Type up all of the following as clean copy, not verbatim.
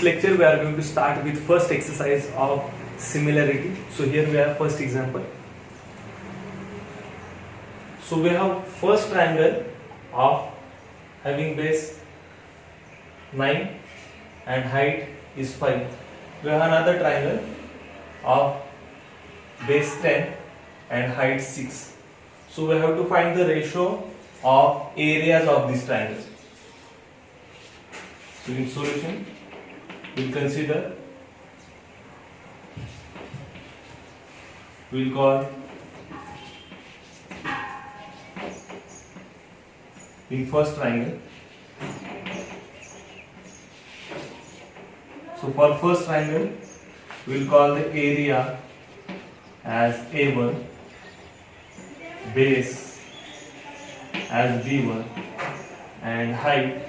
this lecture we are going to start with first exercise of similarity. So here we have first example. So we have first triangle of having base 9 and height is 5. We have another triangle of base 10 and height 6. So we have to find the ratio of areas of these triangles. So in solution, we'll consider, we'll call in first triangle. So for first triangle, we'll call the area as A1, base as B1, and height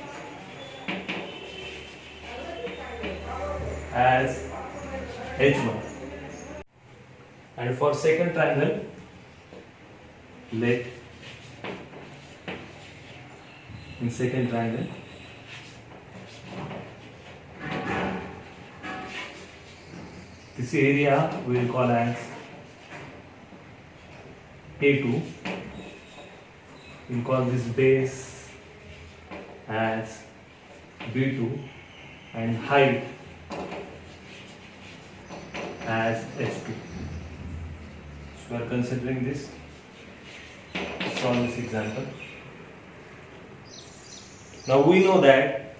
as H1. And for second triangle, let in second triangle this area we will call as A2. We will call this base as B2 and height as H2. So we are considering this to solve this example. Now we know that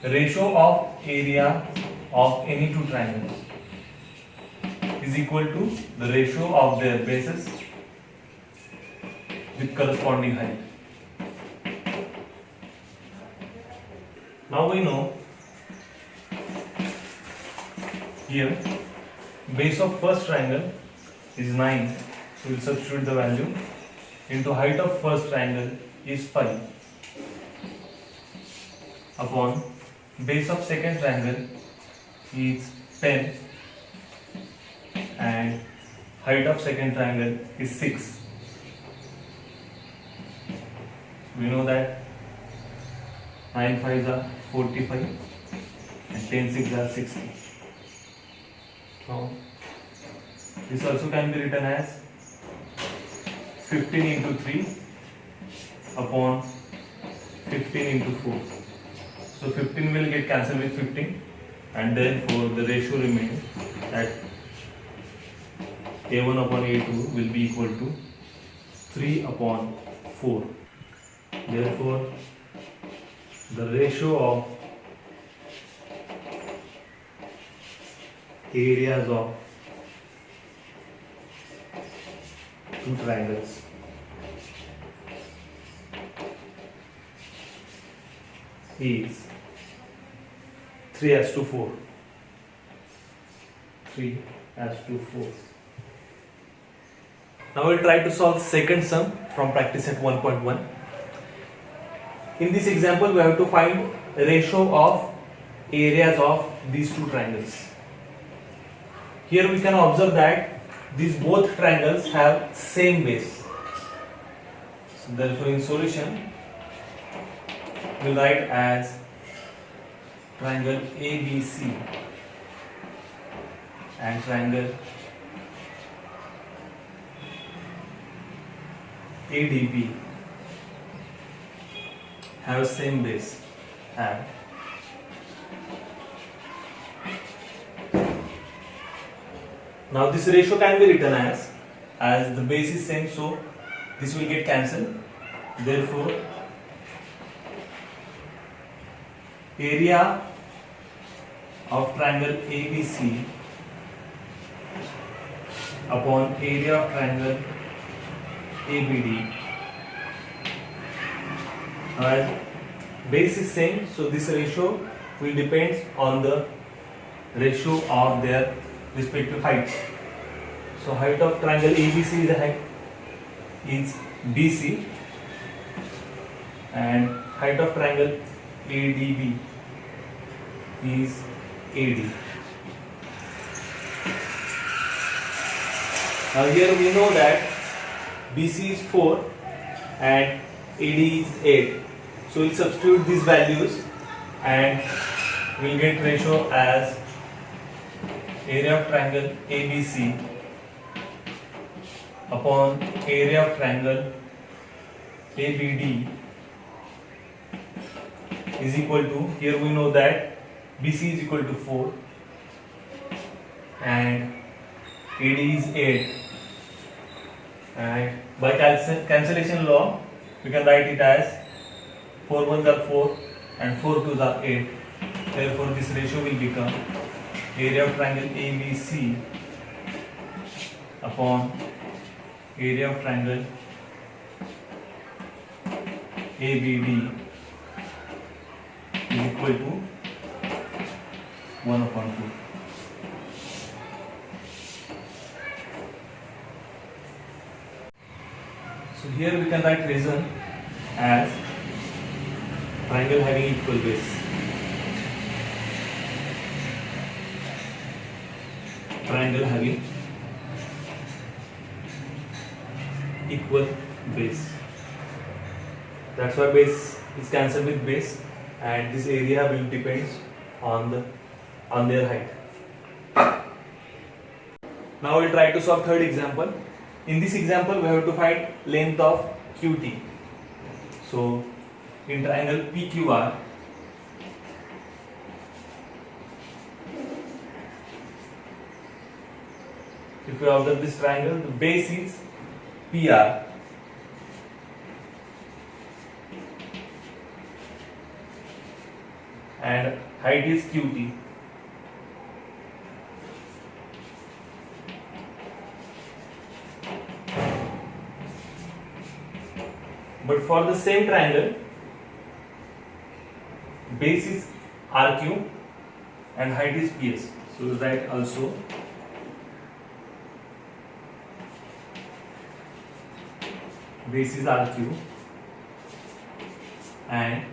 ratio of area of any two triangles is equal to the ratio of their bases with corresponding height. Now we know here base of first triangle is 9, so we will substitute the value into height of first triangle is 5 upon base of second triangle is 10 and height of second triangle is 6. We know that 9 5s are 45 and 10 6s are 60. Now this also can be written as 15 into 3 upon 15 into 4. So 15 will get cancelled with 15 and then for the ratio remains that A1 upon A2 will be equal to 3 upon 4. Therefore, the ratio of areas of two triangles is 3:4. 3:4. Now we'll try to solve second sum from practice set 1.1. In this example, we have to find ratio of areas of these two triangles. Here we can observe that these both triangles have same base. So therefore, in solution, we'll write as triangle ABC and triangle ADB have same base and now this ratio can be written as the base is same, so this will get cancelled. Therefore, area of triangle ABC upon area of triangle ABD. As base is same, so this ratio will depend on the ratio of their respective heights. So height of triangle ABC is BC and height of triangle ADB is AD. Now here we know that BC is 4 and AD is 8. So we'll substitute these values and we'll get ratio as area of triangle ABC upon area of triangle ABD is equal to, here we know that BC is equal to 4 and AD is 8, and by cancellation law we can write it as 4 1s are 4 and 4 2s are 8. Therefore this ratio will become area of triangle ABC upon area of triangle ABD is equal to 1/2. So here we can write reason as triangle having equal base. Triangle having equal base. That's why base is cancelled with base, and this area will depends on their height. Now we'll try to solve third example. In this example, we have to find length of QT. So in triangle PQR, if you observe this triangle, the base is PR and height is QT. But for the same triangle, base is RQ and height is PS. So write also base is RQ and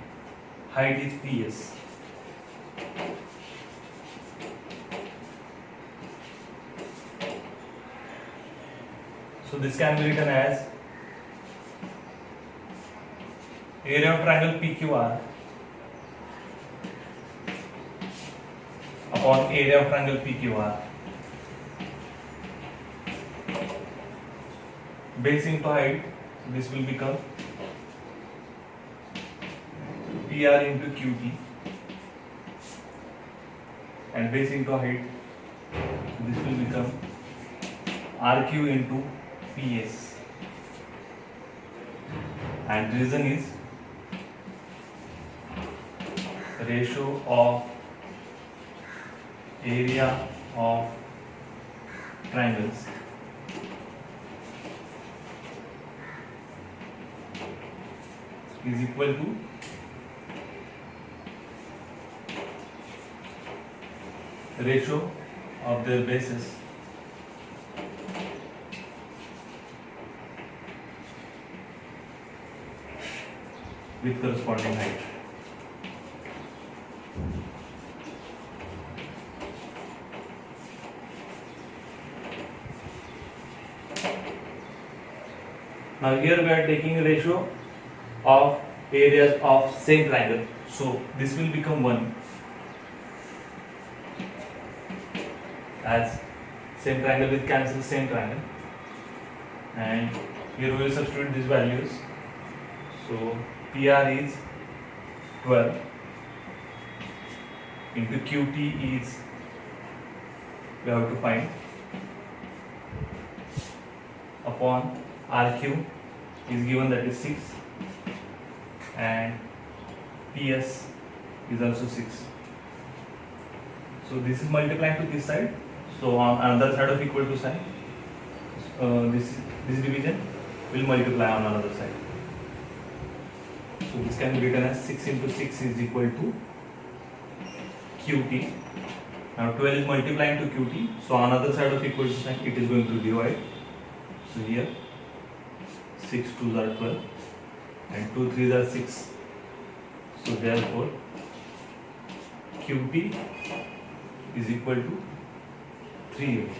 height is PS. So this can be written as area of triangle PQR upon area of triangle PQR, base into height, this will become PR into QT, and base into height, this will become RQ into PS, and reason is ratio of area of triangles is equal to ratio of their bases with corresponding height. Now here we are taking a ratio of areas of same triangle. So this will become 1 as same triangle with cancel same triangle, and here we will substitute these values. So PR is 12 into QT is, we have to find, upon RQ is given, that is 6, and PS is also 6. So this is multiplying to this side. So on another side of equal to sign, this division will multiply on another side. So this can be written as 6 into 6 is equal to QT. Now 12 is multiplying to QT. So on another side of equal to sign, it is going to divide. So here 6 2s are 12 and 2 3s are 6. So therefore QT is equal to 380.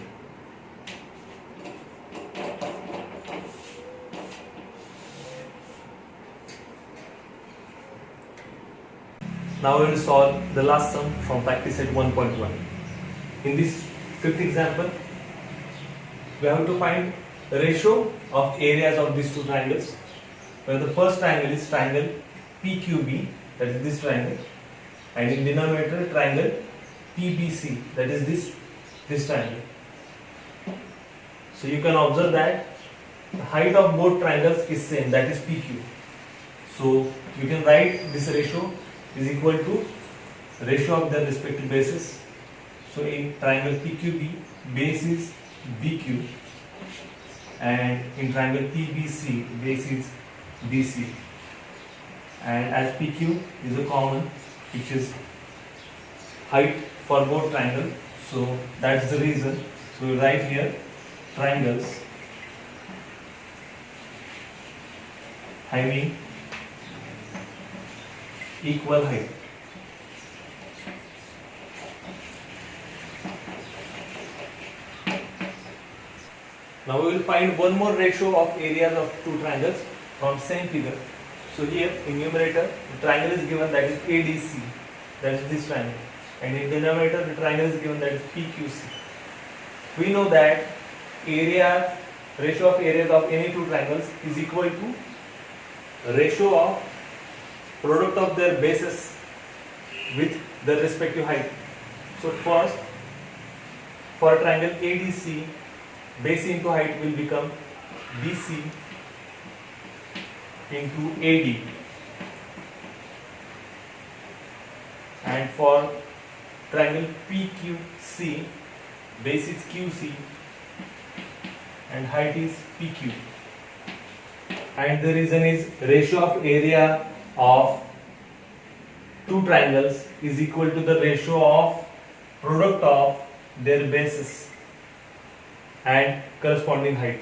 Now we will solve the last sum from practice set 1.1. In this fifth example, we have to find the ratio of areas of these two triangles. Where the first triangle is triangle PQB, that is this triangle, and in denominator triangle PBC, that is this triangle. So you can observe that the height of both triangles is same, that is PQ. So you can write this ratio is equal to ratio of their respective bases. So in triangle PQB, base is BQ, and in triangle PBC, base is BC. And as PQ is a common, which is height for both triangles, so that's the reason. So we write here triangles having equal height. Now we will find one more ratio of areas of two triangles from same figure. So here in numerator the triangle is given, that is ADC, that is this triangle, and in denominator the triangle is given, that is PQC. We know that ratio of areas of any two triangles is equal to ratio of product of their bases with their respective height. So first, for triangle ADC, base into height will become BC into AD, and for triangle PQC, base is QC and height is PQ. And the reason is ratio of area of two triangles is equal to the ratio of product of their bases and corresponding height.